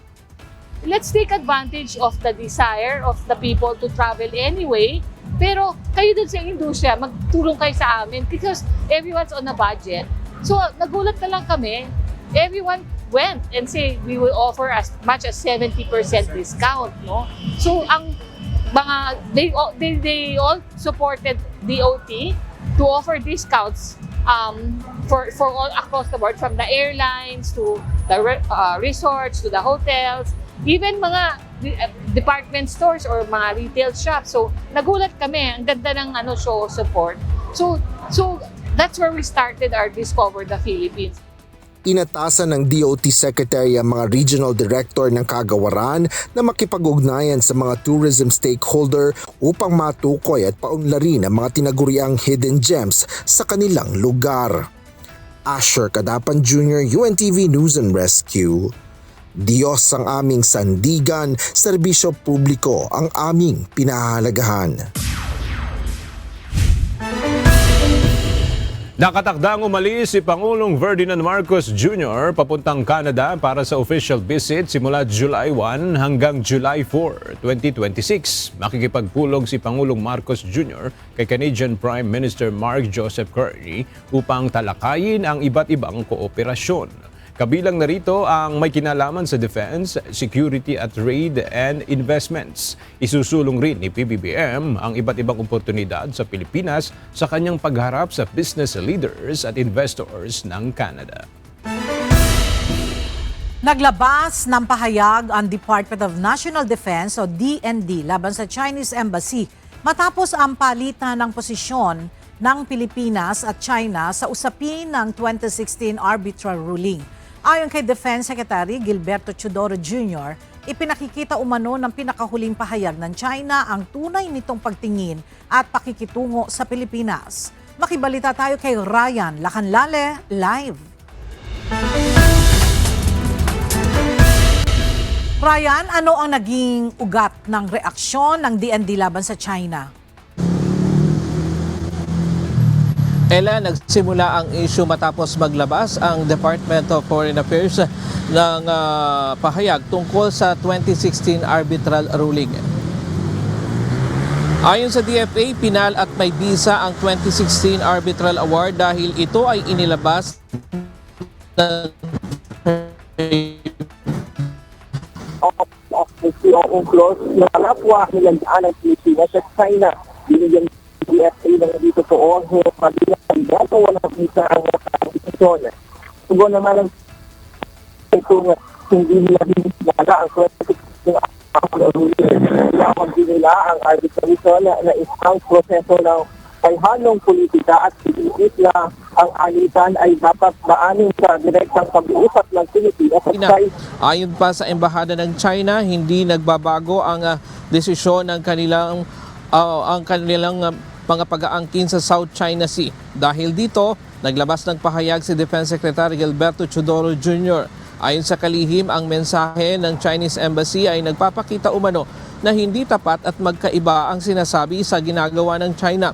Let's take advantage of the desire of the people to travel anyway. Pero kayo dun sa industriya, magtulong kayo sa amin because everyone's on a budget. So nagulat na lang kami, everyone went and say we will offer as much as 70% discount, no? So ang mga they all supported DOT to offer discounts for all across the board, from the airlines to the resorts to the hotels, even mga department stores or mga retail shops. So nagulat kami, ang ganda ng show support. So that's where we started our Discover the Philippines. Inatasan ng DOT Secretary ang mga regional director ng kagawaran na makipag-ugnayan sa mga tourism stakeholder upang matukoy at paunlarin ang mga tinaguriang hidden gems sa kanilang lugar. Asher Kadapan Jr., UNTV News and Rescue. Diyos ang aming sandigan, serbisyo publiko ang aming pinahahalagahan. Nakatakdang umalis si Pangulong Ferdinand Marcos Jr. papuntang Canada para sa official visit simula July 1 hanggang July 4, 2026. Makikipagpulong si Pangulong Marcos Jr. kay Canadian Prime Minister Mark Joseph Carney upang talakayin ang iba't ibang kooperasyon. Kabilang narito ang may kinalaman sa defense, security at trade and investments. Isusulong rin ni PBBM ang iba't ibang oportunidad sa Pilipinas sa kanyang pagharap sa business leaders at investors ng Canada. Naglabas ng pahayag ang Department of National Defense o DND laban sa Chinese Embassy matapos ang palitan ng posisyon ng Pilipinas at China sa usapin ng 2016 arbitral ruling. Ayon kay Defense Secretary Gilberto Teodoro Jr., ipinakikita umano ng pinakahuling pahayag ng China ang tunay nitong pagtingin at pakikitungo sa Pilipinas. Makibalita tayo kay Ryan Lacanlale live. Ryan, ano ang naging ugat ng reaksyon ng DND laban sa China? Ella, nagsimula ang issue matapos maglabas ang Department of Foreign Affairs ng pahayag tungkol sa 2016 arbitral ruling. Ayon sa DFA, pinal at may bisa ang 2016 arbitral award dahil ito ay inilabas ng yung close na kapwa nilandaan ng Pilipinas at China. Binigyan DFA ng dito po mabilang gato walang bisa ang posisyon. Sugo naman ang ito hindi nila dinala ang 2016 nila ang arbitration na isang proseso ng paghalong politika at pinilit na ang alitan ay dapat maanin sa direktang pag-uusap ng Pilipinas at China. Ayon pa sa Embahada ng China, hindi nagbabago ang desisyon ng kanilang mga pag-aangkin sa South China Sea. Dahil dito, naglabas ng pahayag si Defense Secretary Gilberto Teodoro Jr. Ayon sa kalihim, ang mensahe ng Chinese Embassy ay nagpapakita umano na hindi tapat at magkaiba ang sinasabi sa ginagawa ng China.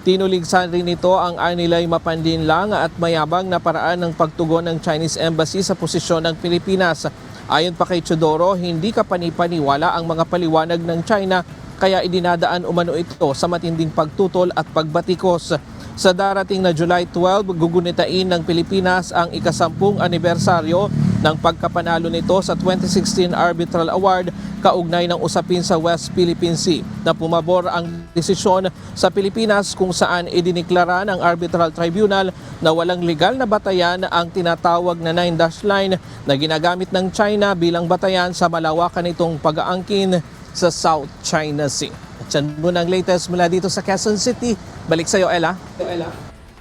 Tinuligsan rin ito ang anilay mapandinlang at mayabang na paraan ng pagtugon ng Chinese Embassy sa posisyon ng Pilipinas. Ayon pa kay Teodoro, hindi kapanipaniwala ang mga paliwanag ng China kaya idinadaan umano ito sa matinding pagtutol at pagbatikos. Sa darating na July 12, gugunitain ng Pilipinas ang ika-10 anibersaryo ng pagkapanalo nito sa 2016 Arbitral Award kaugnay ng usapin sa West Philippine Sea na pumabor ang desisyon sa Pilipinas kung saan idiniklara ng Arbitral Tribunal na walang legal na batayan ang tinatawag na 9-dash line na ginagamit ng China bilang batayan sa malawakan nitong pag-aangkin sa South China Sea. At yan muna ang latest mula dito sa Quezon City. Balik sa iyo, Ella.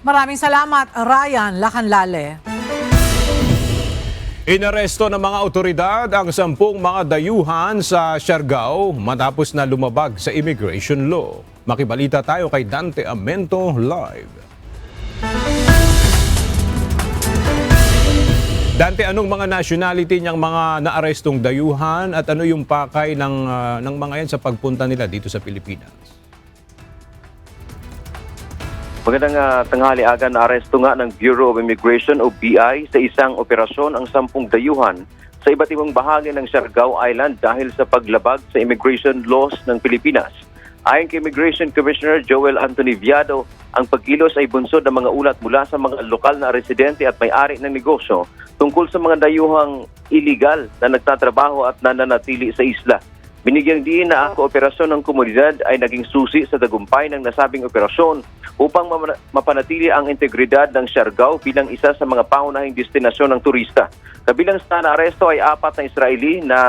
Maraming salamat, Ryan Lacanlale. Inaresto ng mga otoridad ang 10 mga dayuhan sa Siargao matapos na lumabag sa immigration law. Makibalita tayo kay Dante Amento live. Dante, anong mga nationality niyang mga naarestong dayuhan at ano yung pakay ng mga yan sa pagpunta nila dito sa Pilipinas? Magandang tanghali, aga na aresto nga ng Bureau of Immigration o BI sa isang operasyon ang 10 dayuhan sa iba't ibang bahagi ng Siargao Island dahil sa paglabag sa immigration laws ng Pilipinas. Ayon kay Immigration Commissioner Joel Anthony Viado, ang pagkilos ay bunsod ng mga ulat mula sa mga lokal na residente at may-ari ng negosyo tungkol sa mga dayuhang illegal na nagtatrabaho at nananatili sa isla. Binigyang diin na ang kooperasyon ng komunidad ay naging susi sa tagumpay ng nasabing operasyon upang mapanatili ang integridad ng Siargao bilang isa sa mga pangunahing destinasyon ng turista. Kabilang sa naaresto ay 4 na Israeli na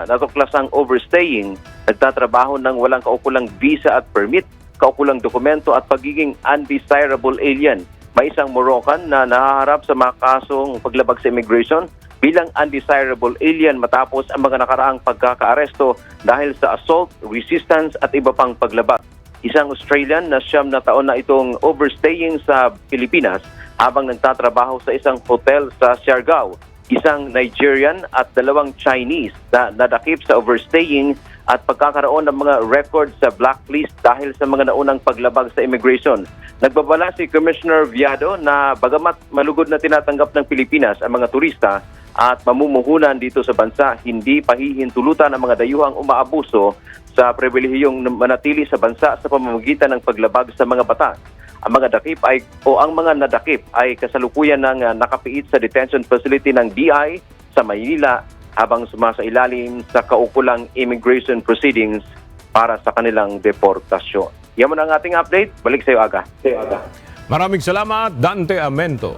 natuklasang overstaying, nagtatrabaho ng walang kaukulang visa at permit, kaukulang dokumento at pagiging undesirable alien. May isang Moroccan na nahaharap sa mga kasong paglabag sa immigration bilang undesirable alien matapos ang mga nakaraang pagkakaaresto dahil sa assault, resistance at iba pang paglabag. Isang Australian na 9 na taon na itong overstaying sa Pilipinas habang nagtatrabaho sa isang hotel sa Siargao. Isang Nigerian at 2 Chinese na nadakip sa overstaying at pagkakaroon ng mga record sa blacklist dahil sa mga naunang paglabag sa immigration. Nagbabala si Commissioner Viado na bagamat malugod na tinatanggap ng Pilipinas ang mga turista at mamumuhunan dito sa bansa, hindi pahihintulutan ang mga dayuhang umaabuso sa pribilehiyong manatili sa bansa sa pamamagitan ng paglabag sa mga batas. Ang mga nadakip ay kasalukuyan ng nakapiit sa detention facility ng DI sa Maynila habang sumasailalim sa kaukulang immigration proceedings para sa kanilang deportasyon. Yan mo na ang ating update. Balik sa iyo, Aga. Maraming salamat, Dante Amento.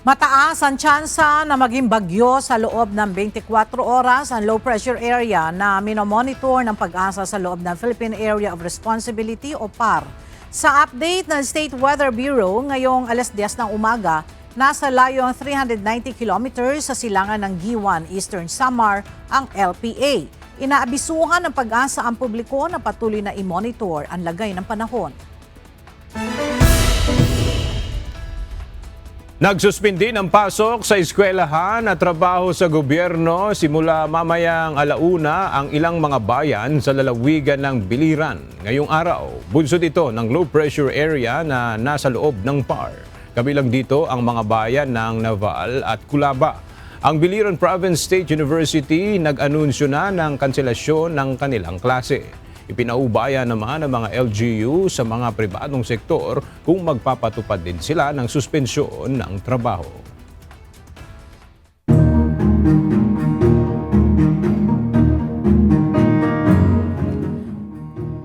Mataas ang tsansa na maging bagyo sa loob ng 24 oras ang low pressure area na minomonitor ng Pag-asa sa loob ng Philippine Area of Responsibility o PAR. Sa update ng State Weather Bureau ngayong alas 10 ng umaga, nasa layong 390 kilometers sa silangan ng Giwan, Eastern Samar ang LPA. Inaabisuhan ng Pag-asa ang publiko na patuloy na i-monitor ang lagay ng panahon. Nagsuspindi ng pasok sa eskwelahan at trabaho sa gobyerno simula mamayang alauna ang ilang mga bayan sa lalawigan ng Biliran. Ngayong araw, bunsod ito ng low pressure area na nasa loob ng PAR. Kabilang dito ang mga bayan ng Naval at Culaba. Ang Biliran Province State University nag-anunsyo na ng kanselasyon ng kanilang klase. Ipinaubaya naman ng mga LGU sa mga pribadong sektor kung magpapatupad din sila ng suspensyon ng trabaho.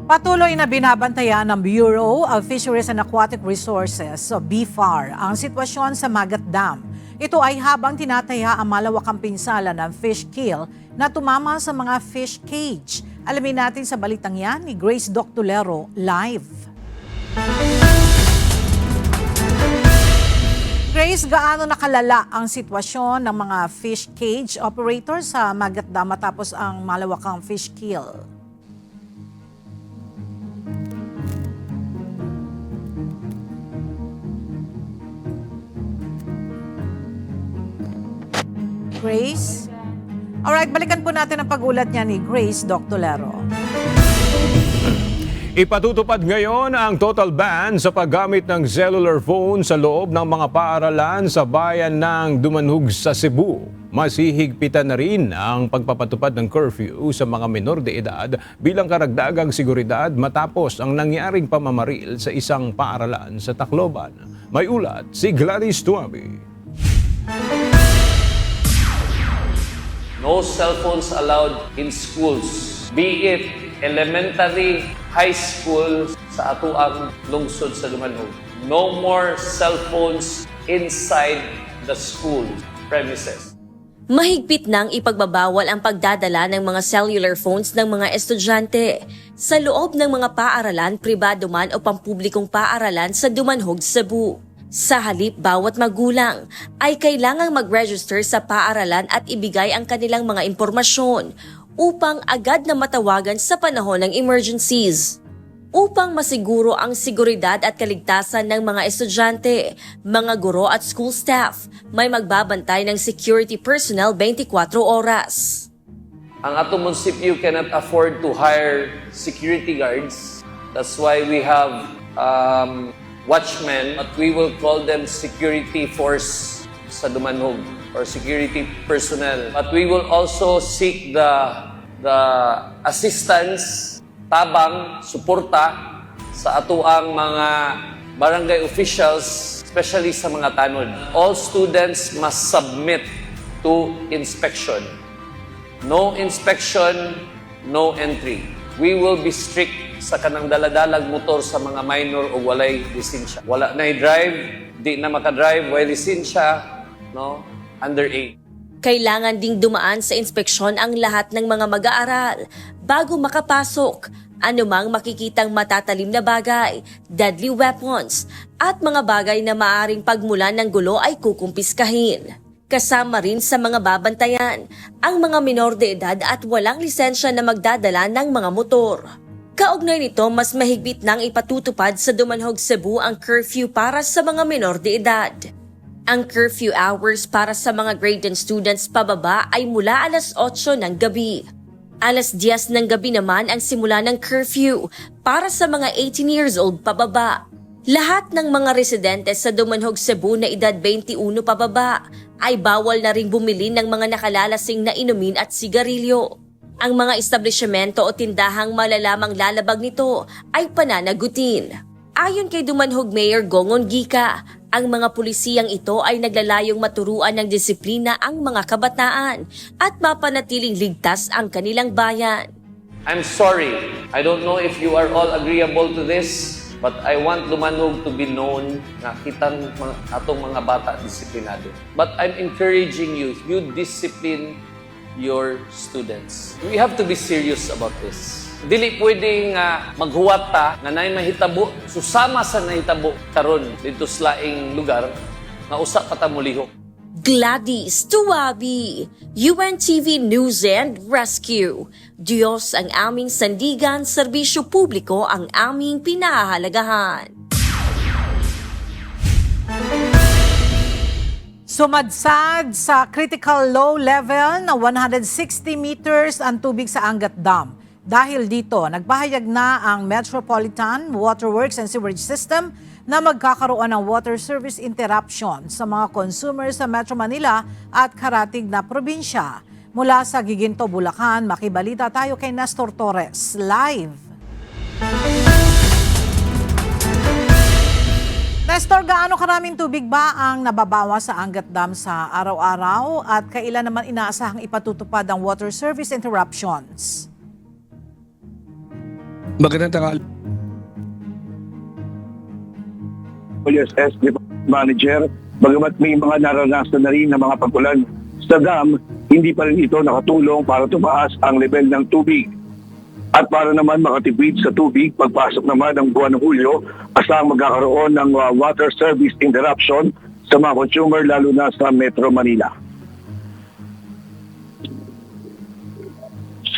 Patuloy na binabantayan ng Bureau of Fisheries and Aquatic Resources o BFAR ang sitwasyon sa Magat Dam. Ito ay habang tinataya ang malawakang pinsala ng fish kill na tumama sa mga fish cage. Alamin natin sa balitang yan ni Grace Doctolero live. Grace, gaano nakalala ang sitwasyon ng mga fish cage operators sa Magat Dam matapos ang malawakang fish kill? Grace? Alright, balikan po natin ang pag-ulat niya ni Grace Doctolero. Ipatutupad ngayon ang total ban sa paggamit ng cellular phone sa loob ng mga paaralan sa bayan ng Dumanhog sa Cebu. Mas hihigpitan na rin ang pagpapatupad ng curfew sa mga menor de edad bilang karagdagang seguridad matapos ang nangyaring pamamaril sa isang paaralan sa Tacloban. May ulat si Gladys Tuabi. No cell phones allowed in schools, be it elementary, high school sa atuang lungsod sa Dumanhog. No more cell phones inside the school premises. Mahigpit nang ipagbabawal ang pagdadala ng mga cellular phones ng mga estudyante sa loob ng mga paaralan, pribado man o pampublikong paaralan sa Dumanhog, Cebu. Sa halip, bawat magulang ay kailangang mag-register sa paaralan at ibigay ang kanilang mga impormasyon upang agad na matawagan sa panahon ng emergencies. Upang masiguro ang seguridad at kaligtasan ng mga estudyante, mga guro at school staff, may magbabantay ng security personnel 24 oras. Ang atong munisipyo cannot afford to hire security guards. That's why we have watchmen, but we will call them security force sa Dumanhog or security personnel. But we will also seek the assistance, tabang, suporta sa atuang mga barangay officials, especially sa mga tanod. All students must submit to inspection. No inspection, no entry. We will be strict sa kanang daladalag motor sa mga minor o walay lisensya. Wala na i-drive, di na makadrive, walay lisensya, no? Underage. Kailangan ding dumaan sa inspeksyon ang lahat ng mga mag-aaral bago makapasok. Anumang makikitang matatalim na bagay, deadly weapons, at mga bagay na maaring pagmulan ng gulo ay kukumpiskahin. Kasama rin sa mga babantayan ang mga minor de edad at walang lisensya na magdadala ng mga motor. Kaugnay nito, mas mahigpit nang ipatutupad sa Dumanhog, Cebu ang curfew para sa mga minor de edad. Ang curfew hours para sa mga grade 10 students pababa ay mula alas 8 ng gabi. Alas 10 ng gabi naman ang simula ng curfew para sa mga 18 years old pababa. Lahat ng mga residente sa Dumanhog, Cebu na edad 21 pababa ay bawal na ring bumili ng mga nakalalasing na inumin at sigarilyo. Ang mga establishmento o tindahang malalamang lalabag nito ay pananagutin. Ayon kay Dumanhog Mayor Gongon Gika, ang mga pulisiyang ito ay naglalayong maturuan ng disiplina ang mga kabataan at mapanatiling ligtas ang kanilang bayan. I'm sorry. I don't know if you are all agreeable to this, but I want Dumanhog to be known na kitang atong mga bata disiplinado. But I'm encouraging you, you discipline your students. We have to be serious about this. Dili pwedeng maghuwat ta na nay mahitabo, susama sa nahitabo karon dito sa laing lugar nga usa pa ta molihok. Gladys Tuwabi, UNTV News and Rescue. Diyos ang aming sandigan, serbisyo publiko ang aming pinahahalagahan. Sumadsad sa critical low level na 160 meters ang tubig sa Angat Dam. Dahil dito, nagpahayag na ang Metropolitan Waterworks and Sewerage System na magkakaroon ng water service interruption sa mga consumers sa Metro Manila at karatig na probinsya. Mula sa Giginto, Bulacan, makibalita tayo kay Nestor Torres. Live! Nestor, gaano karaming tubig ba ang nababawa sa Angat Dam sa araw-araw at kailan naman inaasahang ipatutupad ang water service interruptions? Magandang tanghali. USS Manager, bagamat may mga naranasan na rin na mga pag-ulan sa dam, hindi pa rin ito nakatulong para tumaas ang level ng tubig. At para naman makatipid sa tubig, pagpasok naman ng buwan ng Hulyo, asang magkakaroon ng water service interruption sa mga consumer lalo na sa Metro Manila.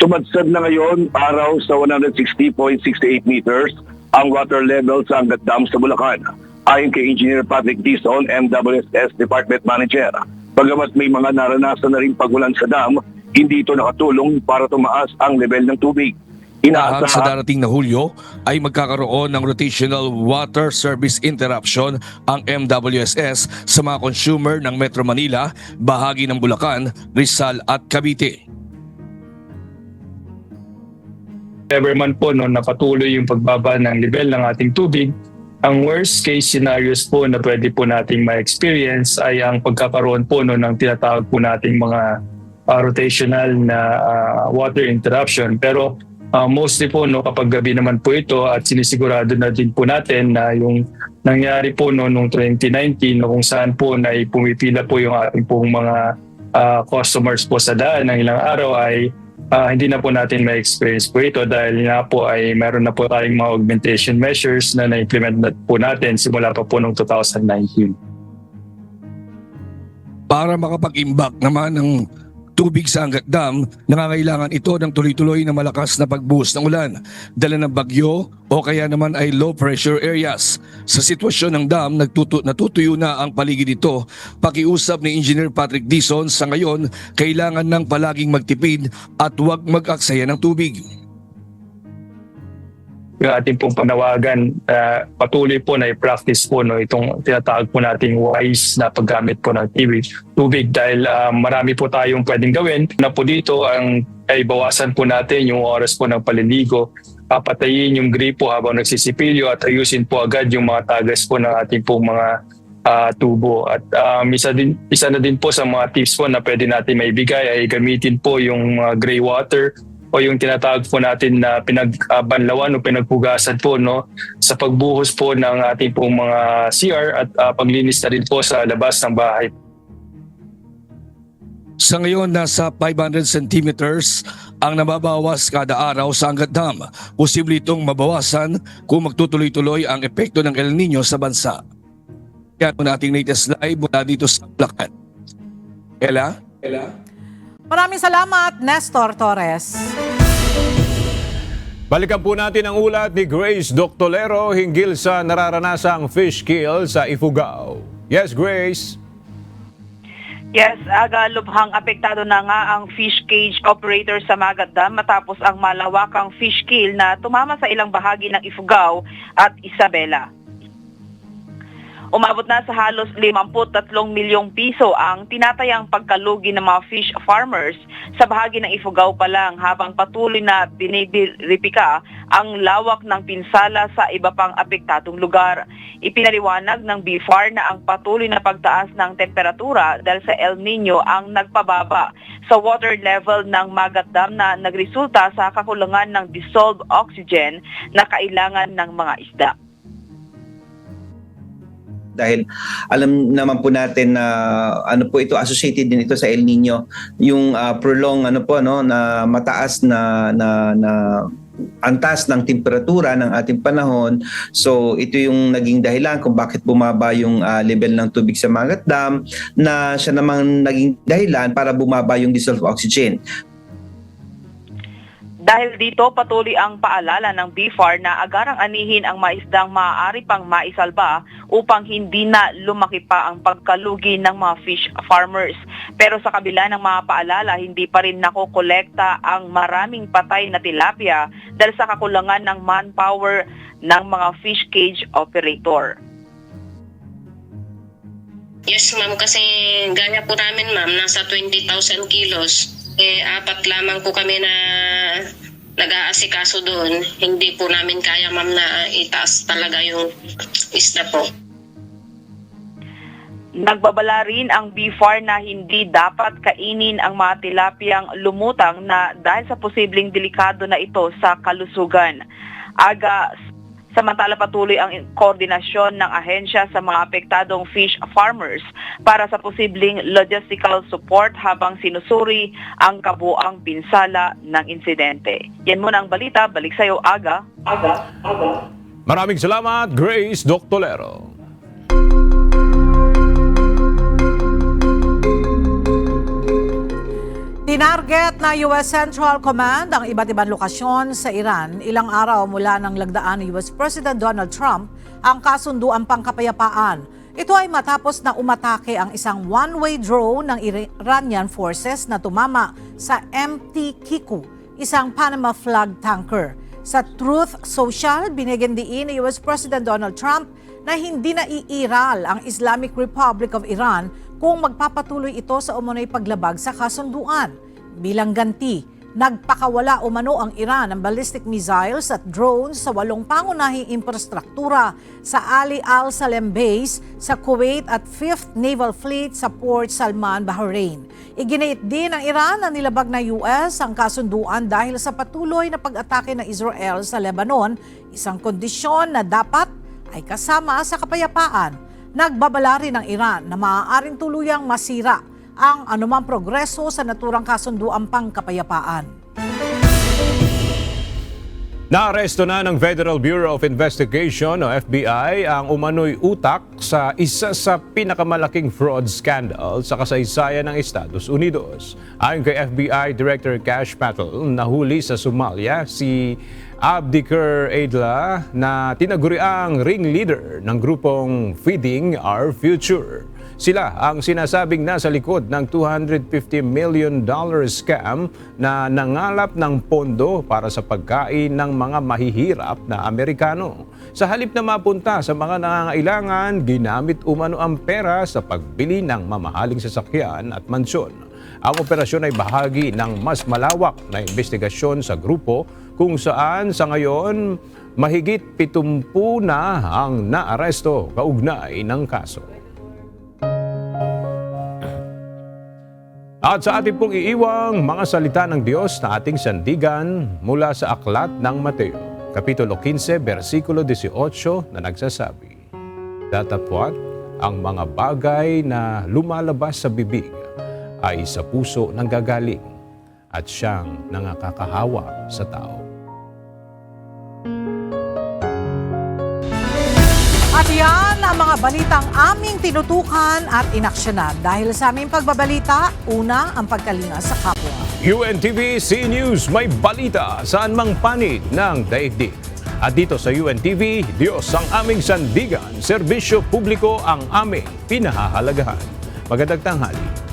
Sumadsad na ngayon araw sa 160.68 meters ang water level sa Angat Dam sa Bulacan. Ayon kay Engineer Patrick Dizon, MWSS Department Manager. Bagamat may mga naranasan na rin pagulan sa dam, hindi ito nakatulong para tumaas ang level ng tubig. Sa darating na Hulyo ay magkakaroon ng rotational water service interruption ang MWSS sa mga consumer ng Metro Manila, bahagi ng Bulacan, Rizal at Cavite. Ever man po na patuloy yung pagbaba ng level ng ating tubig, ang worst case scenarios po na pwede po nating ma-experience ay ang pagkakaroon po ng tinatawag po nating mga rotational na water interruption. Pero mostly po kapag gabi naman po ito at sinisigurado na din po natin na yung nangyari po noong 2019 kung saan po na pumipila po yung ating pong mga customers po sa daan ng ilang araw ay hindi na po natin ma-experience po ito dahil nga po ay meron na po tayong mga augmentation measures na na-implement na po natin simula pa po noong 2019. Para makapag-imbak naman ng tubig sa Angat Dam, nangangailangan ito ng tuloy-tuloy na malakas na pagbuhos ng ulan, dala ng bagyo o kaya naman ay low pressure areas. Sa sitwasyon ng dam, natutuyo na ang paligid nito. Pakiusap ni Engineer Patrick Dizon, sa ngayon, kailangan ng palaging magtipid at huwag mag-aksaya ng tubig. Yung ating pong panawagan, patuloy po na i-practice po itong tinatawag po nating wise na paggamit po ng tubig dahil marami po tayong pwedeng gawin na po dito ay bawasan po natin yung oras po ng paliligo, papatayin yung gripo habang nagsisipilyo at ayusin po agad yung mga tagas po ng ating pong mga tubo. At isa na din po sa mga tips po na pwede natin maibigay ay gamitin po yung gray water o yung tinatawag po natin na pinagbanlawan o pinagpugasan po sa pagbuhos po ng ating pong mga CR at paglinis na rin po sa labas ng bahay. Sa ngayon, nasa 500 centimeters ang nababawas kada araw sa Angat Dam. Posible itong mabawasan kung magtutuloy-tuloy ang epekto ng El Nino sa bansa. Yan po nating latest live mula dito sa Bulacan. Ella? Maraming salamat, Nestor Torres. Balikan po natin ang ulat ni Grace Doctolero hinggil sa nararanasang fish kill sa Ifugao. Yes, Grace. Yes, lubhang apektado na nga ang fish cage operator sa Magat Dam matapos ang malawakang fish kill na tumama sa ilang bahagi ng Ifugao at Isabela. Umabot na sa halos 53 milyong piso ang tinatayang pagkalugi ng mga fish farmers sa bahagi ng Ifugao pa lang habang patuloy na binibiripika ang lawak ng pinsala sa iba pang apektadong lugar. Ipinaliwanag ng BFAR na ang patuloy na pagtaas ng temperatura dahil sa El Nino ang nagpababa sa water level ng Magat Dam na nagresulta sa kakulangan ng dissolved oxygen na kailangan ng mga isda. Dahil alam naman po natin na ito associated din ito sa El Nino, yung prolong na mataas na antas ng temperatura ng ating panahon. So ito yung naging dahilan kung bakit bumaba yung level ng tubig sa Magat Dam, na siya namang naging dahilan para bumaba yung dissolved oxygen. Dahil dito, patuloy ang paalala ng BFAR na agarang anihin ang maisdang maaari pang maisalba upang hindi na lumaki pa ang pagkalugi ng mga fish farmers. Pero sa kabila ng mga paalala, hindi pa rin nakokolekta ang maraming patay na tilapia dahil sa kakulangan ng manpower ng mga fish cage operator. Yes, ma'am, kasi gaya po namin, ma'am, nasa 20,000 kilos. Apat lamang po kami na nag-aasikaso doon. Hindi po namin kaya, ma'am, na itaas talaga yung isda po. Nagbabala rin ang BFAR na hindi dapat kainin ang mga tilapiyang lumutang na dahil sa posibleng delikado na ito sa kalusugan. Samantala patuloy ang koordinasyon ng ahensya sa mga apektadong fish farmers para sa posibleng logistical support habang sinusuri ang kabuang pinsala ng insidente. Yan muna ang balita. Balik sa iyo, Aga. Maraming salamat, Grace Doctolero. Tinarget na US Central Command ang iba't ibang lokasyon sa Iran ilang araw mula nang lagdaan ni US President Donald Trump ang kasunduang pangkapayapaan. Ito ay matapos na umatake ang isang one-way drone ng Iranian forces na tumama sa MT Kiku, isang Panama flag tanker. Sa Truth Social, binigyan diin ni US President Donald Trump na hindi na iiral ang Islamic Republic of Iran kung magpapatuloy ito sa umunoy paglabag sa kasunduan. Bilang ganti, nagpakawala umano ang Iran ng ballistic missiles at drones sa 8 pangunahing infrastruktura sa Ali Al Salem Base sa Kuwait at 5th Naval Fleet sa Port Salman, Bahrain. Iginit din ng Iran na nilabag na US ang kasunduan dahil sa patuloy na pag-atake ng Israel sa Lebanon, isang kondisyon na dapat ay kasama sa kapayapaan. Nagbabala rin ng Iran na maaaring tuluyang masira ang anumang progreso sa naturang kasunduang pangkapayapaan. Naaresto na ng Federal Bureau of Investigation o FBI ang umano'y utak sa isa sa pinakamalaking fraud scandal sa kasaysayan ng Estados Unidos. Ayon kay FBI Director Kash Patel, nahuli sa Somalia si Abdiker Adla na tinaguriang ringleader ng grupong Feeding Our Future. Sila ang sinasabing nasa likod ng $250 million scam na nangalap ng pondo para sa pagkain ng mga mahihirap na Amerikano. Sa halip na mapunta sa mga nangangailangan, ginamit umano ang pera sa pagbili ng mamahaling sasakyan at mansyon. Ang operasyon ay bahagi ng mas malawak na investigasyon sa grupo kung saan sa ngayon mahigit 70 na ang naaresto kaugnay ng kaso. At sa ating pong iiwang mga salita ng Diyos na ating sandigan mula sa Aklat ng Mateo, Kapitulo 15, versikulo 18 na nagsasabi, "Datapwat ang mga bagay na lumalabas sa bibig ay sa puso nanggagaling at siyang nangakakahawa sa tao. At yan ang mga balitang aming tinutukan at inaksyonan. Dahil sa aming pagbabalita, una ang pagkalinga sa kapwa. UNTV C News, may balita saan mang panig ng daigdig. At dito sa UNTV, Diyos ang aming sandigan, serbisyo publiko ang aming pinahahalagahan. Magandang tanghali.